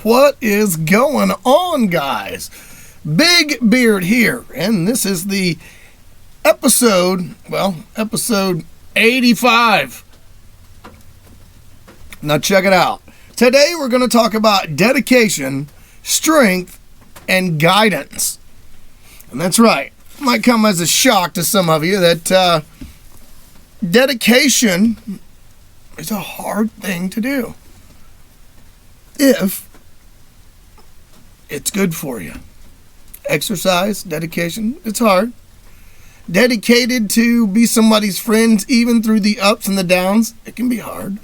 What is going on, guys? Big Beard here, and this is the episode 85. Now check it out. Today we're going to talk about dedication, strength, and guidance. And that's right. It might come as a shock to some of you that dedication is a hard thing to do if it's good for you. Exercise, dedication, it's hard. Dedicated to be somebody's friend even through the ups and the downs, it can be hard.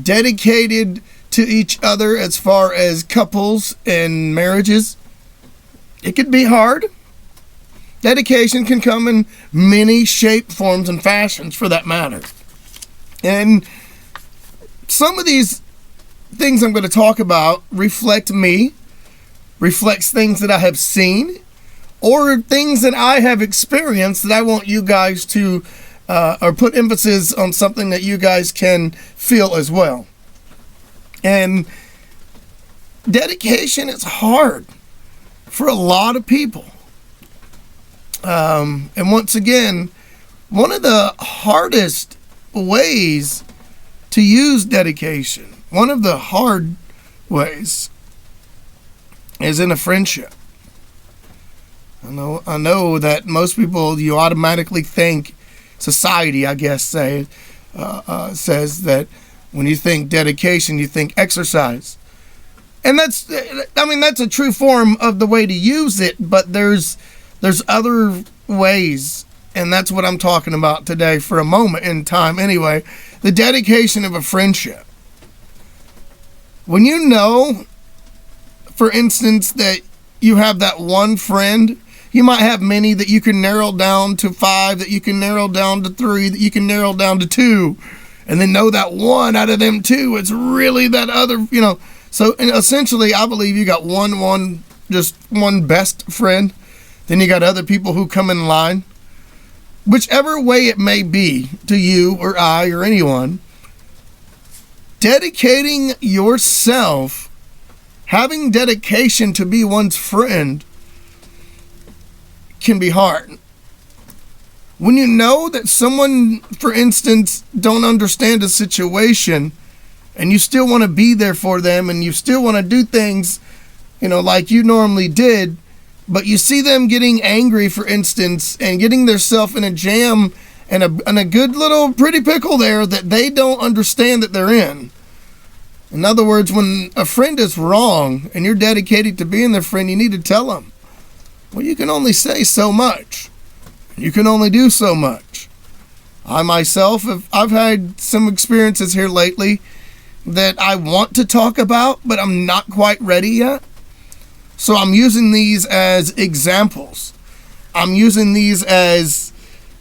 Dedicated to each other as far as couples and marriages, it could be hard. Dedication can come in many shapes, forms, and fashions for that matter. And some of these things I'm going to talk about reflects things that I have seen, or things that I have experienced that I want you guys to, or put emphasis on something that you guys can feel as well. And dedication is hard for a lot of people. And once again, one of the hardest ways to use dedication, one of the hard ways, is in a friendship. I know that most people, you automatically think, society, I guess, says that when you think dedication, you think exercise. And that's a true form of the way to use it, but there's other ways, and that's what I'm talking about today for a moment in time anyway. The dedication of a friendship. When you know, for instance, that you have that one friend, you might have many that you can narrow down to 5, that you can narrow down to 3, that you can narrow down to 2, and then know that one out of them 2, it's really that other, So essentially, I believe you got just one best friend. Then you got other people who come in line. Whichever way it may be to you or I or anyone, dedicating yourself, having dedication to be one's friend can be hard. When you know that someone, for instance, don't understand a situation and you still want to be there for them and you still want to do things, like you normally did, but you see them getting angry, for instance, and getting themselves in a jam and a good little pretty pickle there that they don't understand that they're in. In other words, when a friend is wrong and you're dedicated to being their friend, you need to tell them. Well, you can only say so much. You can only do so much. I myself, I've had some experiences here lately that I want to talk about, but I'm not quite ready yet. So I'm using these as examples. I'm using these as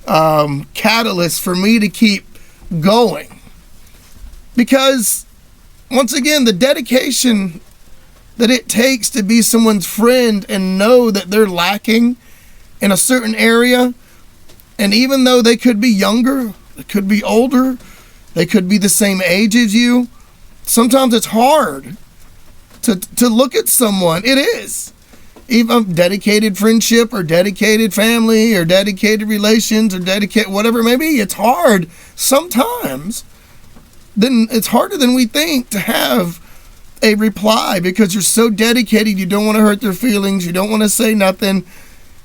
catalysts for me to keep going. Because, once again, the dedication that it takes to be someone's friend and know that they're lacking in a certain area, and even though they could be younger, they could be older, they could be the same age as you, sometimes it's hard to look at someone. It is. Even dedicated friendship or dedicated family or dedicated relations or dedicated whatever it may be, it's hard sometimes. Then it's harder than we think to have a reply because you're so dedicated. You don't want to hurt their feelings. You don't want to say nothing.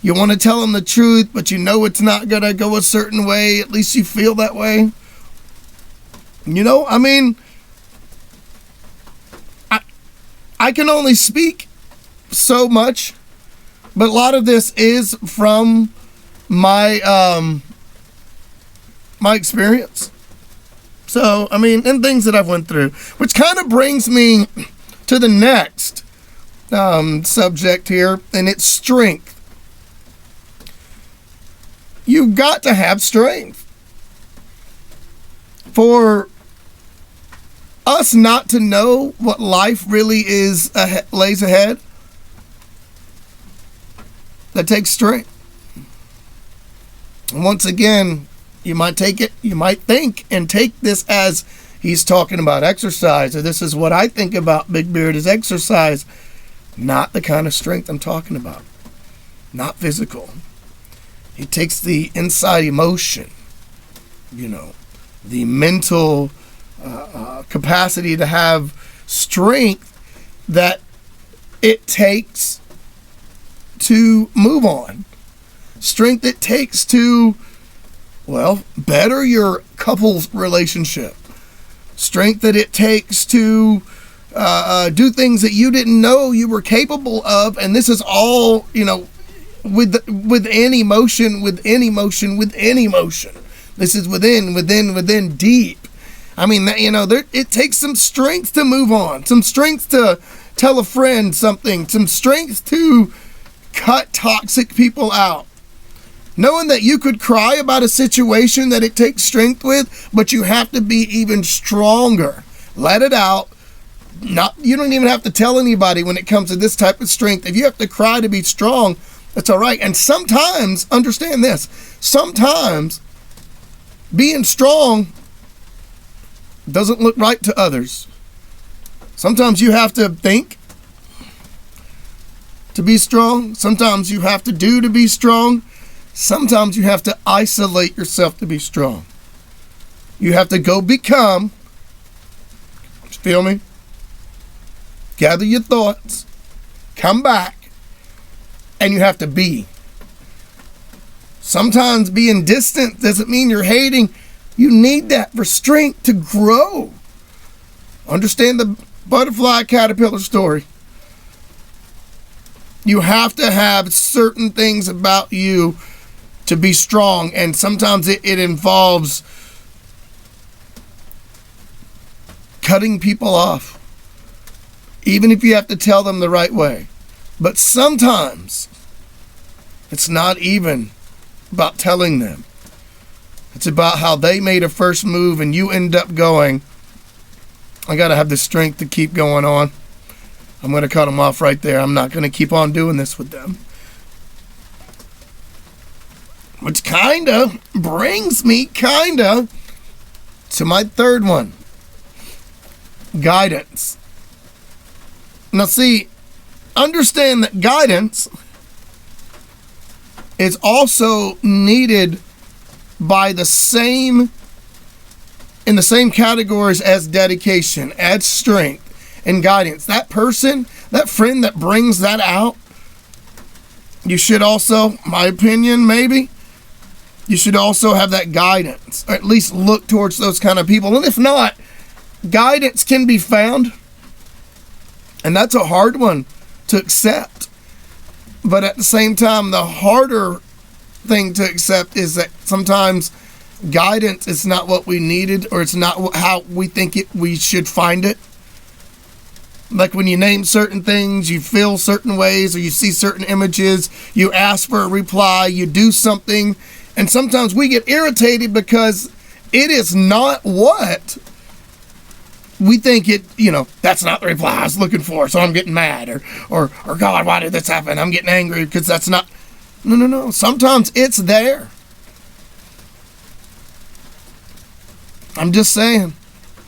You want to tell them the truth, but you know it's not going to go a certain way. At least you feel that way. I can only speak so much, but a lot of this is from my experience. So, and things that I've went through, which kind of brings me to the next subject here, and it's strength. You've got to have strength. For us not to know what life really lays ahead, that takes strength. And once again, you might think and take this as he's talking about exercise, or this is what I think about Big Beard is exercise. Not the kind of strength I'm talking about. Not physical. He takes the inside emotion, the mental capacity to have strength that it takes to move on. Strength it takes to, better your couple's relationship. Strength that it takes to do things that you didn't know you were capable of. And this is all, with any emotion. This is within deep. I mean, it takes some strength to move on, some strength to tell a friend something, some strength to cut toxic people out. Knowing that you could cry about a situation that it takes strength with, but you have to be even stronger. Let it out. You don't even have to tell anybody when it comes to this type of strength. If you have to cry to be strong, that's all right. And sometimes, understand this, sometimes being strong doesn't look right to others. Sometimes you have to think to be strong. Sometimes you have to do to be strong. Sometimes you have to isolate yourself to be strong. You have to go become, feel me? Gather your thoughts, come back, and you have to be. Sometimes being distant doesn't mean you're hating. You need that for strength to grow. Understand the butterfly caterpillar story. You have to have certain things about you to be strong, and sometimes it involves cutting people off, even if you have to tell them the right way. But sometimes it's not even about telling them. It's about how they made a first move and you end up going, I got to have the strength to keep going on. I'm going to cut them off right there. I'm not going to keep on doing this with them. Which kind of brings me to my third one. Guidance. Now see, understand that guidance is also needed by in the same categories as dedication, as strength and guidance. That person, that friend that brings that out, you should also, my opinion maybe, you should also have that guidance, or at least look towards those kind of people. And if not, guidance can be found, and that's a hard one to accept. But at the same time, the harder thing to accept is that sometimes guidance is not what we needed, or it's not how we think we should find it. Like when you name certain things, you feel certain ways, or you see certain images, you ask for a reply, you do something, and sometimes we get irritated because it is not what we think it, that's not the reply I was looking for, so I'm getting mad, or God, why did this happen? I'm getting angry because that's not. No. Sometimes it's there. I'm just saying.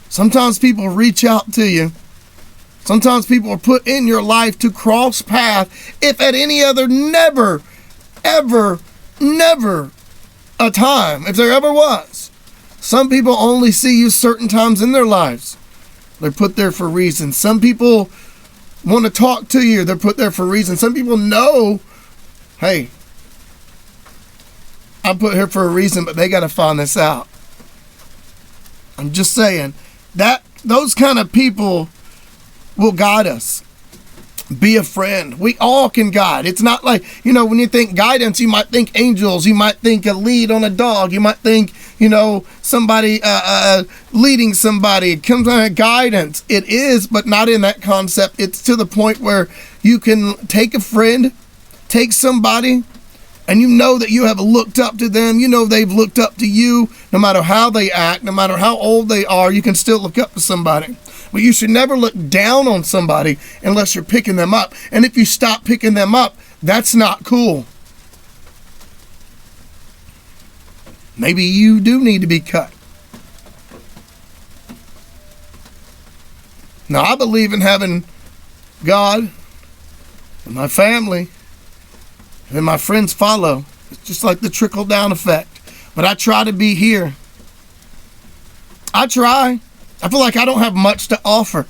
Sometimes people reach out to you. Sometimes people are put in your life to cross paths. If at any other, never, ever, never a time, if there ever was. Some people only see you certain times in their lives. They're put there for reasons. Some people want to talk to you. They're put there for reasons. Some people know, hey, I'm put here for a reason, but they got to find this out. I'm just saying that those kind of people will guide us. Be a friend. We all can guide. It's not like, when you think guidance, you might think angels. You might think a lead on a dog. You might think, somebody leading somebody. It comes on a guidance. It is, but not in that concept. It's to the point where you can take a friend, take somebody, and you know that you have looked up to them. You know they've looked up to you. No matter how they act, no matter how old they are, you can still look up to somebody. But you should never look down on somebody unless you're picking them up. And if you stop picking them up, that's not cool. Maybe you do need to be cut. Now, I believe in having God and my family and my friends follow. It's just like the trickle-down effect. But I try to be here. I try. I feel like I don't have much to offer.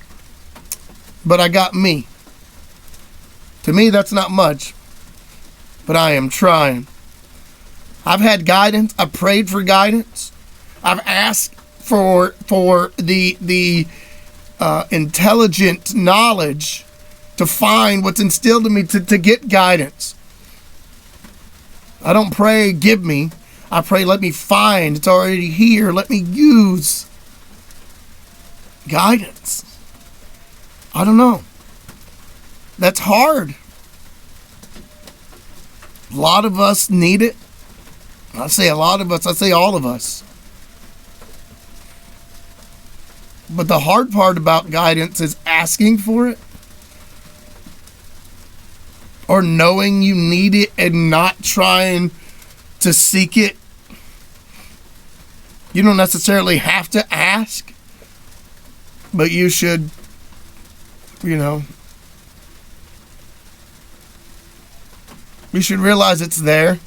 But I got me. To me, that's not much. But I am trying. I've had guidance. I've prayed for guidance. I've asked for the intelligent knowledge to find what's instilled in me to get guidance. I don't pray, give me. I pray, let me find. It's already here. Let me use guidance. I don't know. That's hard. A lot of us need it. I say a lot of us, I say all of us. But the hard part about guidance is asking for it, or knowing you need it and not trying to seek it. You don't necessarily have to ask, but you should, you should realize it's there.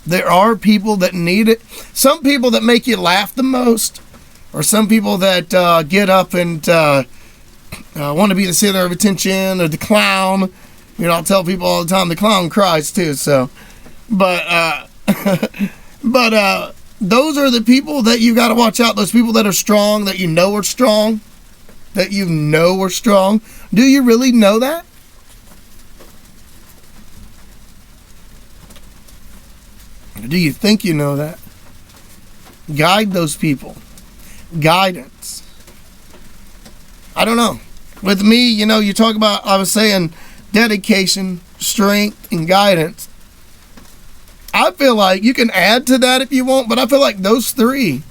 There are people that need it. Some people that make you laugh the most, or some people that get up and want to be the center of attention, or the clown. I'll tell people all the time the clown cries too. So, but those are the people that you got to watch out. Those people that are strong, that are strong, are strong. Do you really know that? Do you think you know that? Guide those people. Guidance. I don't know. With me, you talk about, I was saying, dedication, strength, and guidance. I feel like you can add to that if you want, but I feel like those three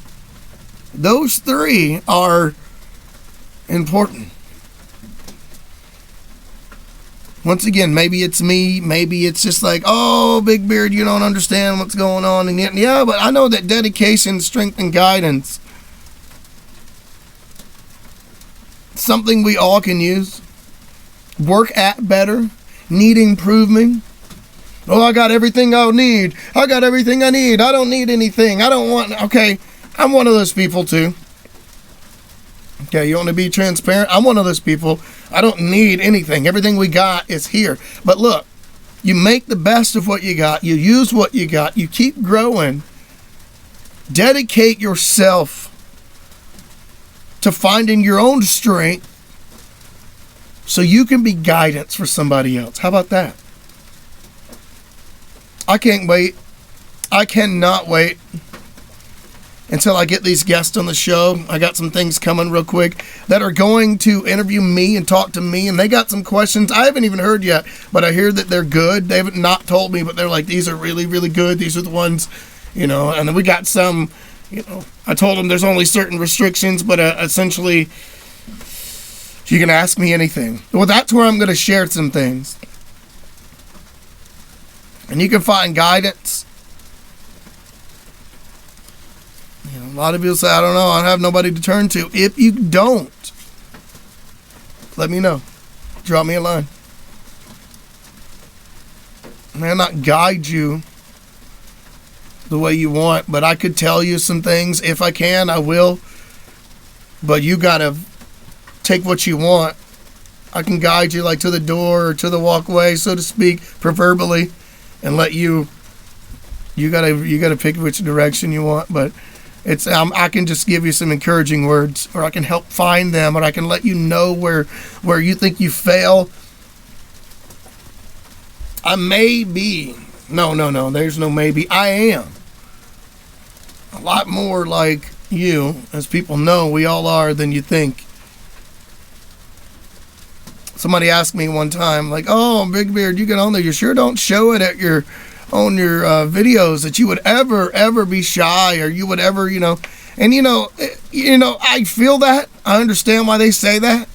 are important. Once again, maybe it's me, maybe it's just like, oh, Big Beard, you don't understand what's going on. And yeah, but I know that dedication, strength, and guidance, something we all can use. Work at better, need improvement. Oh, I got everything I need. I got everything I need. I don't need anything. I don't want, okay, I'm one of those people too. Okay, you want to be transparent? I'm one of those people. I don't need anything. Everything we got is here. But look, you make the best of what you got. You use what you got. You keep growing. Dedicate yourself to finding your own strength so you can be guidance for somebody else. How about that? I can't wait. I cannot wait until I get these guests on the show. I got some things coming real quick that are going to interview me and talk to me, and they got some questions I haven't even heard yet, but I hear that they're good. They haven't not told me, but they're like, these are really, really good. These are the ones, and then we got some, I told them there's only certain restrictions, but essentially you can ask me anything. Well, that's where I'm going to share some things. And you can find guidance. A lot of people say, I don't know, I don't have nobody to turn to. If you don't, let me know. Drop me a line. I may not guide you the way you want, but I could tell you some things. If I can, I will. But you got to take what you want. I can guide you like to the door or to the walkway, so to speak, proverbially, and let you got to pick which direction you want, but it's I can just give you some encouraging words, or I can help find them, or I can let you know where you think you fail. I may be. No, there's no maybe. I am a lot more like you, as people know we all are, than you think. Somebody asked me one time, like, oh, Big Beard, you get on there, you sure don't show it at your videos that you would ever be shy, or you would ever, and I feel that. I understand why they say that.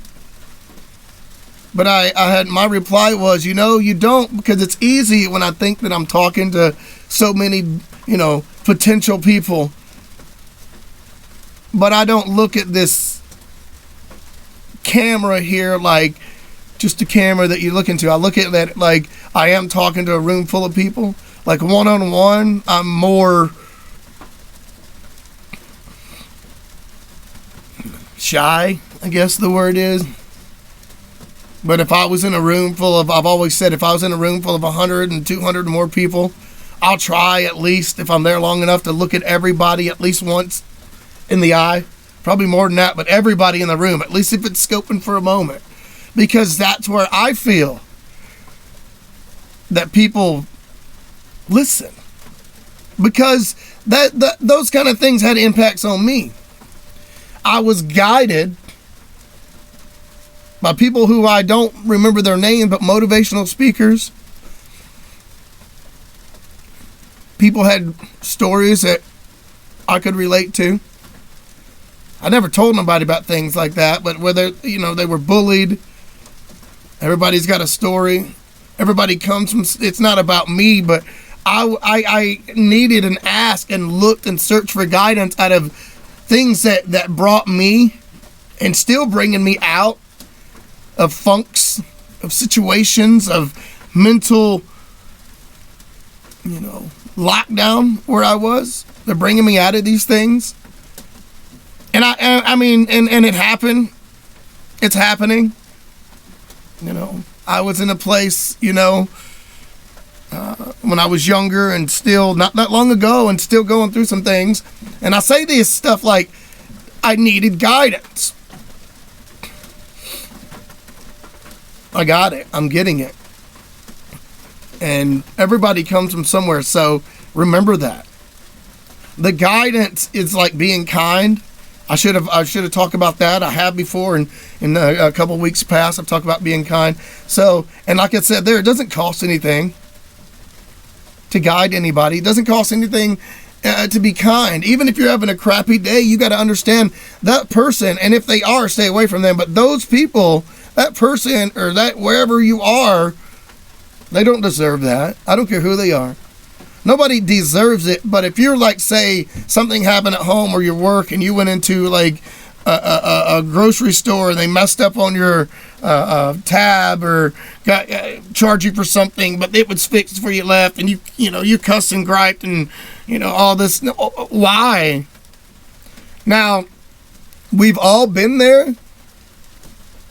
But I had, my reply was, you don't, because it's easy when I think that I'm talking to so many, potential people. But I don't look at this camera here, like just a camera that you look into. I look at that like I am talking to a room full of people. Like one-on-one, I'm more shy, I guess the word is. But if I was in a room full of, I've always said, if I was in a room full of 100 and 200 more people, I'll try at least, if I'm there long enough, to look at everybody at least once in the eye. Probably more than that, but everybody in the room, at least if it's scoping for a moment. Because that's where I feel that people listen. Because those kind of things had impacts on me. I was guided by people who I don't remember their name, but motivational speakers. People had stories that I could relate to. I never told nobody about things like that, but whether, they were bullied. Everybody's got a story. Everybody comes from, it's not about me, but I needed and asked and looked and searched for guidance out of things that brought me and still bringing me out of funks, of situations, of mental, lockdown where I was. They're bringing me out of these things. And I mean, it happened. It's happening. I was in a place, when I was younger and still not that long ago and still going through some things. And I say this stuff like I needed guidance. I got it. I'm getting it. And everybody comes from somewhere. So remember that. The guidance is like being kind. I should have talked about that. I have before in a couple weeks past. I've talked about being kind. So, and like I said there, it doesn't cost anything to guide anybody. It doesn't cost anything to be kind. Even if you're having a crappy day, you got to understand that person. And if they are, stay away from them. But those people, that person or that wherever you are, they don't deserve that. I don't care who they are. Nobody deserves it. But if you're like, say, something happened at home or your work and you went into like a grocery store and they messed up on your tab or got charged you for something, but it was fixed before you left, and you cussed and griped and all this. Why? Now, we've all been there,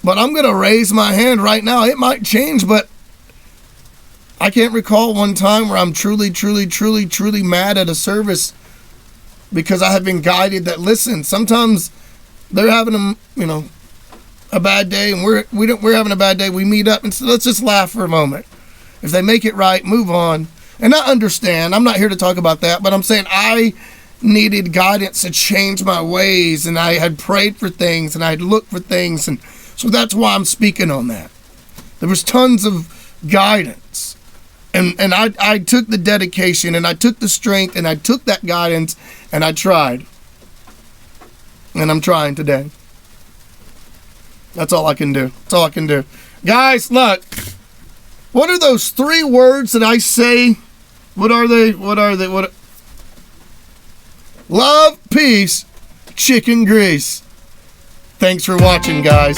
but I'm gonna raise my hand right now. It might change, but I can't recall one time where I'm truly mad at a service because I have been guided that, listen, sometimes they're having a bad day and we're having a bad day. We meet up and so let's just laugh for a moment. If they make it right, move on. And I understand. I'm not here to talk about that, but I'm saying I needed guidance to change my ways, and I had prayed for things and I had looked for things, and so that's why I'm speaking on that. There was tons of guidance. And I took the dedication and I took the strength and I took that guidance and I tried. And I'm trying today. That's all I can do. That's all I can do. Guys, look. What are those 3 words that I say? What are they? Love, peace, chicken grease. Thanks for watching, guys.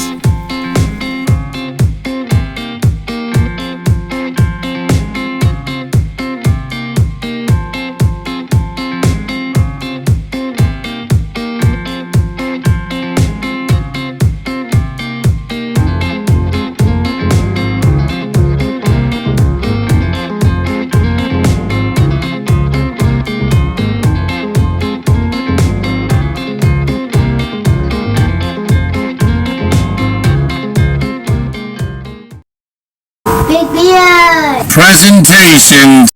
Presentations.